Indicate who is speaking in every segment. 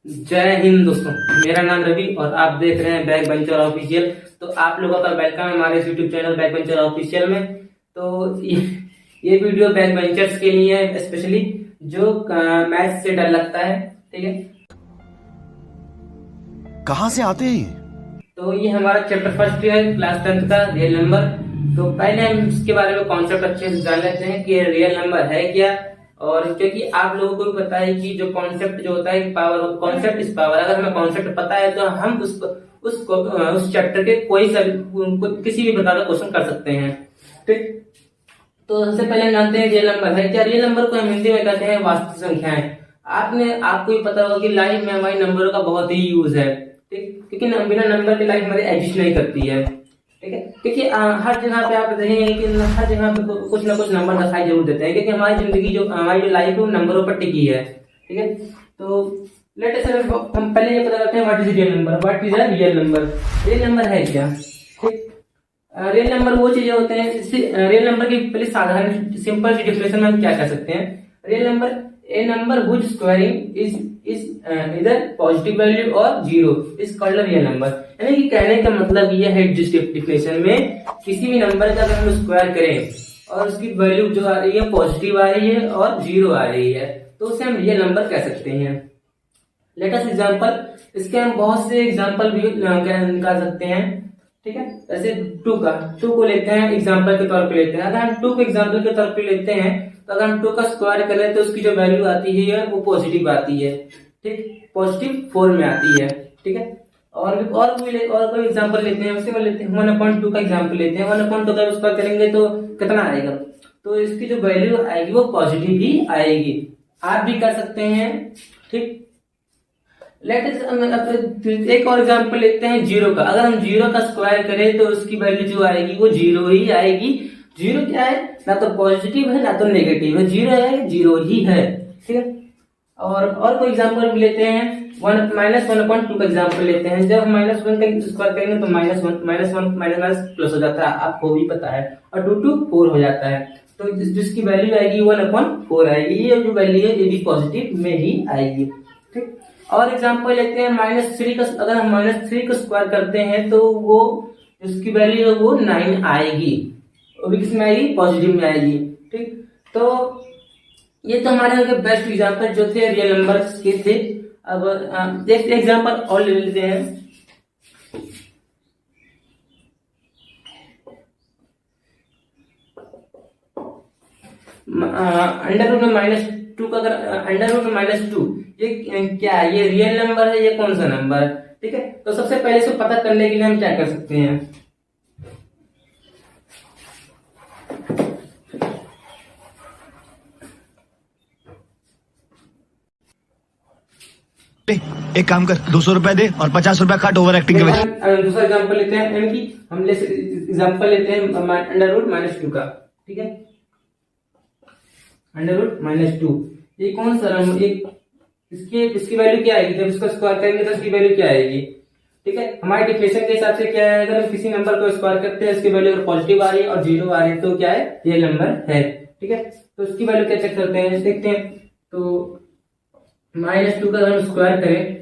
Speaker 1: जय हिंद दोस्तों, मेरा नाम रवि और आप देख रहे हैं बैक बेंचर ऑफिशियल। तो आप लोगों का वेलकम है हमारे YouTube channel back bencher official में। तो ये वीडियो बैक बेंचर्स के लिए है, स्पेशली जो मैथ्स से डर लगता है। ठीक है,
Speaker 2: कहाँ से आते हैं?
Speaker 1: तो ये हमारा चैप्टर फर्स्ट है क्लास 10th का रियल नंबर। तो पहले हम इसके बारे में कॉन्सेप्ट अच्छे से जान लेते हैं कि रियल नंबर है क्या। और क्योंकि आप लोगों को भी पता है कि जो कॉन्सेप्ट जो होता है पावर, कॉन्सेप्ट इज पावर। अगर हमें कॉन्सेप्ट पता है तो हम उस चैप्टर के किसी भी प्रकार का क्वेश्चन कर सकते हैं। ठीक, तो सबसे पहले जानते हैं रियल नंबर है क्या। रियल नंबर को हम हिंदी में कहते हैं वास्तविक संख्याएं। आपको ही पता होगा कि लाइफ में हमारी नंबरों का बहुत ही यूज है। ठीक, क्योंकि बिना नंबर की लाइफ हमारी एग्जिस्ट नहीं करती है। ठीक है, क्योंकि हर जगह पे आप देखेंगे कि हर जगह पे कुछ ना कुछ नंबर दिखाई जरूर देते हैं, क्योंकि हमारी जिंदगी हमारी जो लाइफ है वो नंबरों पर टिकी है। ठीक है, तो लेट अस हम पहले ये पता करते हैं what is real number. What is a real number? Real number है क्या? ठीक, रियल नंबर वो चीजें होते हैं। रियल नंबर की पहले साधारण सिंपल सी डिफिनेशन में हम क्या कह सकते हैं। Real number A number which squaring is इधर पॉजिटिव वैल्यू और zero is called real number. यानी कि कहने का मतलब ये है जिस डिफिनेशन में किसी भी नंबर का अगर हम स्क्वायर करें और उसकी वैल्यू जो आ रही है पॉजिटिव आ रही है और जीरो आ रही है तो उसे हम रियल नंबर कह सकते हैं। लेटेस्ट एग्जांपल, इसके हम बहुत से एग्जांपल भी निकाल सकते हैं। ठीक है, जैसे टू को लेते हैं एग्जांपल के तौर पे लेते हैं। अगर हम 2 को एग्जांपल के तौर पे लेते हैं तो अगर हम 2 का स्क्वायर करें तो उसकी जो वैल्यू आती है वो पॉजिटिव आती है। ठीक, पॉजिटिव 4 में आती है। ठीक है, और कोई एग्जांपल लेते हैं, उसके बाद लेते हैं 1/2 का एग्जांपल लेते हैं। 1/2 का स्क्वायर करेंगे तो कितना आएगा, तो इसकी जो वैल्यू आएगी वो पॉजिटिव ही आएगी। आप भी कर सकते हैं। ठीक, एक और एग्जांपल लेते हैं जीरो का। अगर हम जीरो का स्क्वायर करें तो उसकी वैल्यू जो आएगी वो जीरो ही आएगी। जीरो क्या है, ना तो पॉजिटिव है ना तो नेगेटिव है, जीरो है, जीरो ही है। ठीक है, और कोई एग्जांपल भी लेते हैं। -1/2 का एग्जांपल लेते हैं। जब हम -1 का स्क्वायर करेंगे तो -1 प्लस हो जाता है, आपको भी पता है, और 2 4 हो जाता है। तो जिसकी वैल्यू आएगी 1/4 आएगी। ये जो वैल्यू है ये भी पॉजिटिव में ही आएगी। ठीक, और एग्जांपल लेते हैं -3 का। अगर हम -3 का स्क्वायर करते हैं तो वो जिसकी वैल्यू है वो 9 आएगी, वो भी किसमें आएगी, पॉजिटिव में आएगी। ठीक, तो ये तो हमारे बेस्ट एग्जांपल जो थे रियल नंबर्स के थे। अब एक एग्जांपल और ले लेते हैं। अंडर रूट में -2 का, अगर अंडर रूट में -2 ये क्या है, ये रियल नंबर है, ये कौन सा नंबर है? ठीक है, तो सबसे पहले इसको पता करने के लिए हम क्या कर सकते हैं।
Speaker 2: एक काम कर, 200 रुपए दे और 50 रुपए काट ओवर एक्टिंग के वजह।
Speaker 1: दूसरा एग्जांपल लेते हैं, यानी कि हम एग्जांपल लेते हैं अंडर रूट -2 का। ठीक है, अंडर रूट -2 ये कौन सा इसकी वैल्यू क्या आएगी, जब इसको स्क्वायर करेंगे तो इसकी वैल्यू क्या आएगी। ठीक है, हमारे डिफिनेशन के हिसाब से क्या है, अगर हम किसी नंबर को स्क्वायर करते हैं इसकी वैल्यू पॉजिटिव आ रही है और जीरो आ रही है तो क्या है, रियल नंबर है। ठीक है, तो इसकी वैल्यू क्या चेक करते हैं, देखते हैं। तो -2 का अगर हम स्क्वायर करें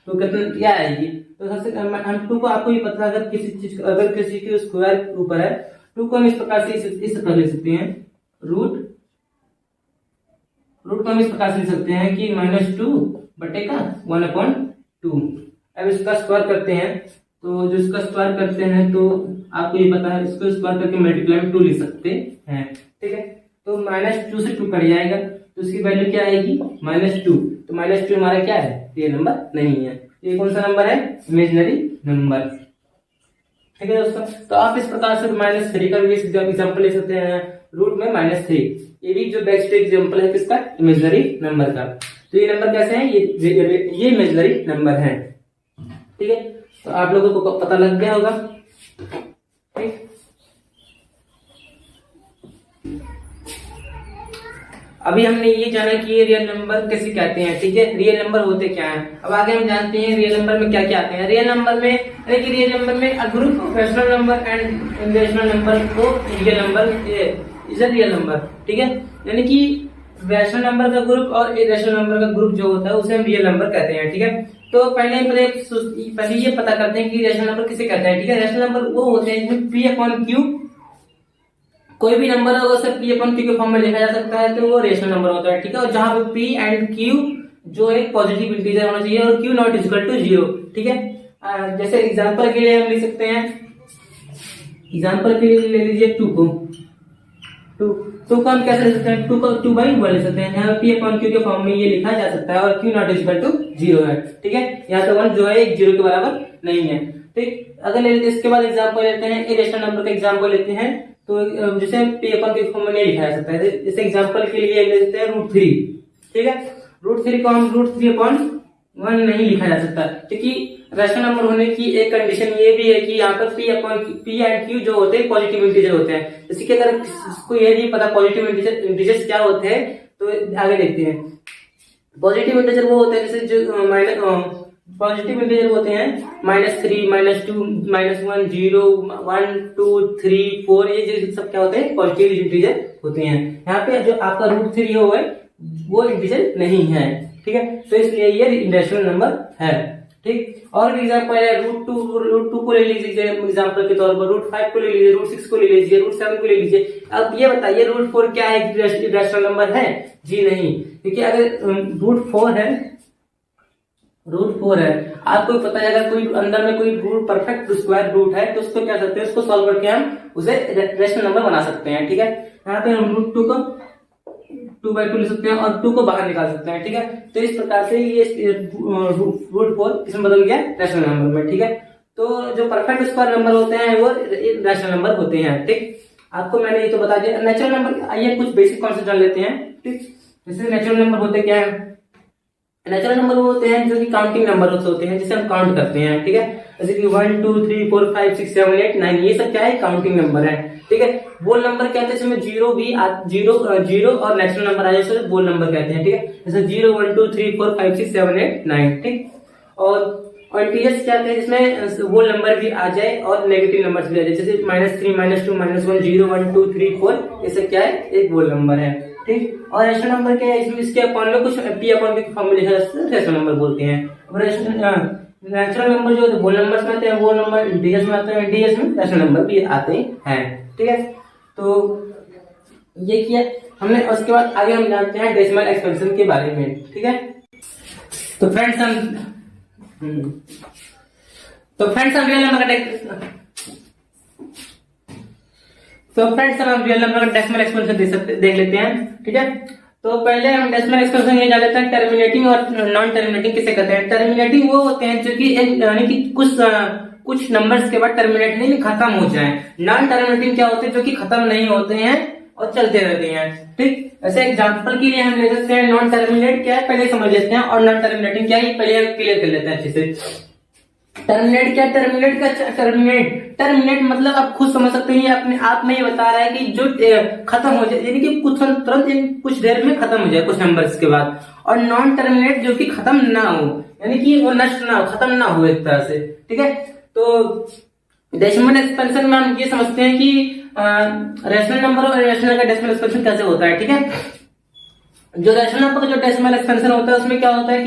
Speaker 1: तो कितना क्या आएगी, तो सबसे हम 2 को, आपको भी पता है, अगर किसी के स्क्वायर ऊपर है 2 को हम इस प्रकार से इस तरह ले सकते हैं। रूट को हम इस प्रकार से लिख सकते हैं कि -2 बटे का 1/2। अब इसका स्क्वायर करते हैं तो जो इसका स्क्वायर करते हैं तो आपको ये पता है, इसको स्क्वायर करके मल्टीप्लाई में 2 लिख सकते हैं। ठीक है, तो -2 से 2 कट जाएगा तो इसकी वैल्यू क्या आएगी, -2। तो -2 हमारा क्या है, ये नंबर नहीं है। ये कौन सा नंबर है, इमेजिनरी नंबर। ठीक है दोस्तों, तो आप इस प्रकार से -3 का भी एग्जांपल ले सकते हैं। रूट में -3 ये भी जो बेस्ट एग्जांपल है किसका, इमेजिनरी नंबर का। तो ये नंबर कैसे हैं, ये इमेजिनरी नंबर है। ठीक है, तो आप लोगों को पता लग गया होगा। ठीक, अभी हमने ये जाना कि ये रियल नंबर कैसे कहते हैं। ठीक है, रियल नंबर होते क्या हैं। अब आगे हम जानते हैं रियल नंबर में क्या क्या आते हैं। रियल नंबर में, यानी कि रियल नंबर में a group of rational number and irrational number को real number is a real number. ठीक है, यानी कि रैशनल नंबर का ग्रुप और इरेशनल नंबर का ग्रुप जो होता है उसे हम रियल नंबर कहते हैं। ठीक है, तो पहले ये पता करते हैं कि रेशनल नंबर किसे कहते हैं। ठीक है, रेशनल नंबर वो होते हैं जिसमें पी अपॉन क्यू, कोई भी नंबर अगर उसे पी अपॉन क्यू के फॉर्म में लिखा जा सकता है तो वो रेशनल नंबर होता है। ठीक है, और जहां पे पी एंड क्यू जो एक पॉजिटिव इंटीजर होना चाहिए और क्यू नॉट इक्वल टू 0। ठीक है, जैसे एग्जांपल के लिए हम लिख सकते हैं, एग्जांपल के लिए ले लीजिए 2 को, टू को हम कैसे लिख सकते हैं, 2 को 2/1 लिख सकते हैं। यहाँ पी अपॉन क्यू के फॉर्म में ये लिखा जा सकता है और क्यू नॉट इक्वल टू 0 है। ठीक है, यहाँ तो 1 जो है 0 के बराबर नहीं है। ठीक, अगर ले लेते इसके बाद एग्जांपल लेते हैं, इरेशनल नंबर का एग्जांपल लेते हैं, तो जिसे पी अपॉन क्यू के फॉर्म में नहीं लिखा जा सकता है। जैसे एग्जांपल के लिए ले लेते हैं √3। ठीक है, √3 को हम √3/1 नहीं लिखा जा सकता, क्योंकि रेशनल नंबर होने की एक कंडीशन ये भी है कि यहाँ पर पी एंड क्यू जो होते हैं पॉजिटिव इंटीजर होते हैं। जैसे कि अगर किसको ये नहीं पता पॉजिटिव इंटीजर्स क्या होते हैं तो आगे देखते हैं। पॉजिटिव इंटीजर वो होते हैं जैसे जो पॉजिटिव इंटीजर होते हैं -3, -2, -1, 0, 1, 2, 3, 4, ये जो सब क्या होते हैं पॉजिटिव इंटीजर होते हैं। यहाँ पे जो आपका √3 है वो इंटीजर नहीं है। ठीक है, तो इसलिए ये रेशनल नंबर है। ठीक, और भी एग्जांपल है, √2 को ले लीजिए एग्जांपल के तौर पर, √5 को ले लीजिए, √6 को ले लीजिए, √7 को ले लीजिए। अब ये बताइए √4 क्या है, रेशनल नंबर है? जी नहीं, क्योंकि अगर √4 है, आपको पता है अगर कोई अंदर में कोई रूट परफेक्ट स्क्वायर रूट है तो उसको क्या करते हैं, उसको सॉल्व करके हम उसे रेशनल नंबर बना सकते हैं। ठीक है, यहाँ पे हम √2 को 2/2 लिख सकते हैं और 2 को बाहर निकाल सकते हैं। ठीक है, तो इस प्रकार से ये √4 इसमें बदल गया रेशनल नंबर में। ठीक है, तो जो परफेक्ट स्क्वायर नंबर होते हैं वो रेशनल नंबर होते हैं। ठीक, आपको मैंने ये तो बता दिया। नेचुरल नंबर, आइए कुछ बेसिक कॉन्सेप्ट जान लेते हैं। ठीक, जैसे नेचुरल नंबर होते क्या है, नेचुरल नंबर वो होते हैं जो कि काउंटिंग नंबर होते हैं जिसे हम काउंट करते हैं। ठीक है, जैसे कि 1 2 3 4 5 6 7 8 9 ये सब क्या है, काउंटिंग नंबर है। ठीक है, बोल नंबर कहते हैं जिसमें जीरो और नेचुरल नंबर आ जाए उसे बोल नंबर कहते हैं। ठीक है, जैसे 0 1 2 3 4 5 6 7 8 9। ठीक, और इंटीजर्स क्या कहते हैं जिसमें बोल नंबर भी आ जाए और नेगेटिव नंबर भी आ जाए, जैसे -3 -2 -1 0 1 2 3 4 ये सब क्या है, एक बोल नंबर है। ठीक, और रेशनल नंबर क्या है, इसमें इसके अपॉन में कुछ पी अपॉन के फॉर्म में लिखा जाता है, रेशनल नंबर बोलते हैं। नेचुरल नंबर जो बोल नंबर्स में आते हैं वो नंबर इंटीजर्स में आते हैं, इंटीजर्स में रेशनल नंबर भी आते हैं। ठीक है, तो ये किया हमने। उसके बाद आगे हम जानते हैं डेसिमल एक्सपेंशन के बारे में। ठीक है, तो फ्रेंड्स हम रियल नंबर का रियल नंबर का डेसिमल एक्सपेंशन देख लेते हैं। ठीक है, तो पहले हम डेसिमल एक्सपेंशन ये जान लेते हैं टर्मिनेटिंग और नॉन टर्मिनेटिंग किसे कहते हैं। टर्मिनेटिंग वो होते हैं जो कि यानी कि कुछ नंबर्स के बाद टर्मिनेट नहीं खत्म हो जाए। नॉन टर्मिनेटिंग क्या होते हैं, जो कि खत्म नहीं होते हैं और चलते रहते हैं। ठीक, ऐसे एग्जांपल के लिए हम ले सकते हैं नॉन टर्मिनेट क्या है पहले समझ लेते हैं, और नॉन टर्मिनेटिंग क्या है पहले क्लियर कर लेते हैं अच्छे से। टर्मिनेट क्या, टर्मिनेट मतलब आप खुद समझ सकते हैं, अपने आप में ही बता रहा है कि जो खत्म हो जाए, यानी कि कुछ तुरंत कुछ देर में खत्म हो जाए कुछ नंबर्स के बाद। और नॉन टर्मिनेट जो कि खत्म ना हो, यानी कि वो नष्ट ना हो, खत्म ना हो एक तरह से। ठीक है, तो डेसिमल एक्सपेंशन में हम ये समझते हैं कि रेशनल नंबर और रेशनल का डेसिमल एक्सपेंशन कैसे होता है। ठीक है, जो रेशनल नंबर का जो डेसिमल एक्सपेंशन होता है उसमें क्या होता है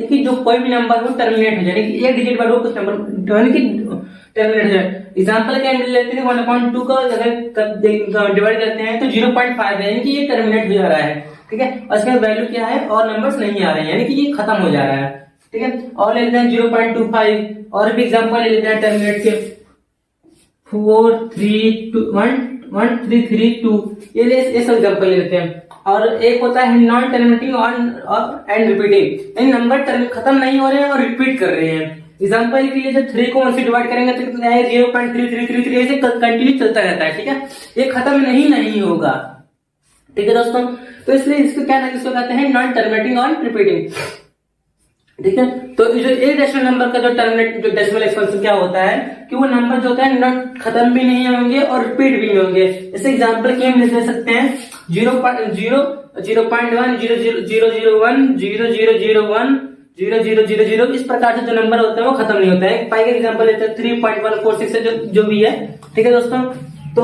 Speaker 1: कि जो कोई भी नंबर हो टर्मिनेट हो जाए, यानी कि एक डिजिट बाद वो कुछ नंबर यानी कि टर्मिनेट हो जाए। एग्जांपल क्या लेते हैं, 1/2 का अगर डिवाइड करते हैं तो 0.5 है, यानी कि ये टर्मिनेट हो जा रहा है। ठीक है, और इसका वैल्यू क्या है और नंबर्स नहीं आ रहे हैं, यानी कि ये खत्म हो जा रहा है। ठीक है, और ले लेते हैं 0.25 और भी एग्जांपल ले लेते हैं टर्मिनेट के 4 3 2 1 1 3 3 2 ये सब एग्जांपल ले लेते हैं। और एक होता है नॉन टर्मिनेटिंग और एंड रिपीटिंग, यानी नंबर खत्म नहीं हो रहे हैं और रिपीट कर रहे हैं। एग्जांपल के लिए जब 3 को 1 से डिवाइड करेंगे तो कितना है 0.3333 ऐसे कंटिन्यू चलता रहता है। ठीक है, ये खत्म नहीं होगा। ठीक है दोस्तों, तो इसलिए इसको कहते हैं नॉन टर्मिनेटिंग और रिपीटिंग। ठीक है, तो जो इरेशनल नंबर का जो डेसिमल एक्सपेंशन क्या होता है कि वो नंबर जो होता है खत्म भी नहीं होंगे और रिपीट भी नहीं होंगे। जैसे एग्जांपल के हम ले सकते हैं 0.1 0.001 0001 0000 इस प्रकार से जो नंबर होता है वो खत्म नहीं होता है। पाई का एग्जांपल लेते हैं 3.146 है जो भी है। ठीक है दोस्तों, तो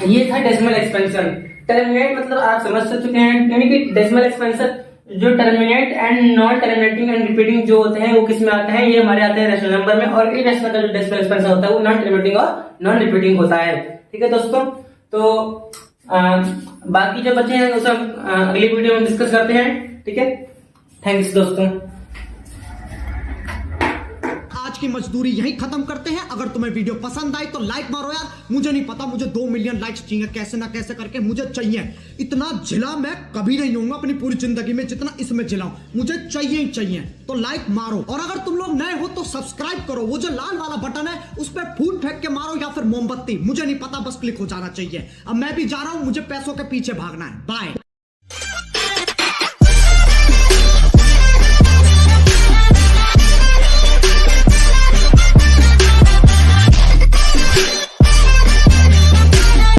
Speaker 1: ये था डेसिमल एक्सपेंशन। टर्मिनेट मतलब आप समझ चुके हैं, यानी कि डेसिमल एक्सपेंशन जो terminate and non terminating and repeating जो होते हैं वो किस में आते हैं, ये हमारे आते हैं रेशनल नंबर में, और इरेशनल का जो डेसिमल एक्सपेंशन होता है वो नॉन टर्मिनेटिंग और नॉन रिपीटिंग होता है। ठीक है दोस्तों, तो बाकी जो बचे हैं उसे हम अगली वीडियो में डिस्कस करते हैं। ठीक है, थैंक्स दोस्तों।
Speaker 3: आज की मजदूरी यही खत्म करते हैं। अगर तुम्हें वीडियो पसंद आई तो लाइक मारो यार। मुझे नहीं पता, मुझे 2 मिलियन लाइक्स चाहिए, कैसे ना कैसे करके मुझे चाहिए। इतना झिला मैं कभी नहीं होऊंगा अपनी पूरी जिंदगी में जितना इसमें झिलाऊं, मुझे चाहिए ही चाहिए। तो लाइक मारो, और अगर तुम लोग नए हो तो सब्सक्राइब करो। वो जो लाल वाला बटन है उस पर फूल फेंक के मारो या फिर मोमबत्ती, मुझे नहीं पता, बस क्लिक हो जाना चाहिए। अब मैं भी जा रहा हूं, मुझे पैसों के पीछे भागना है। बाय।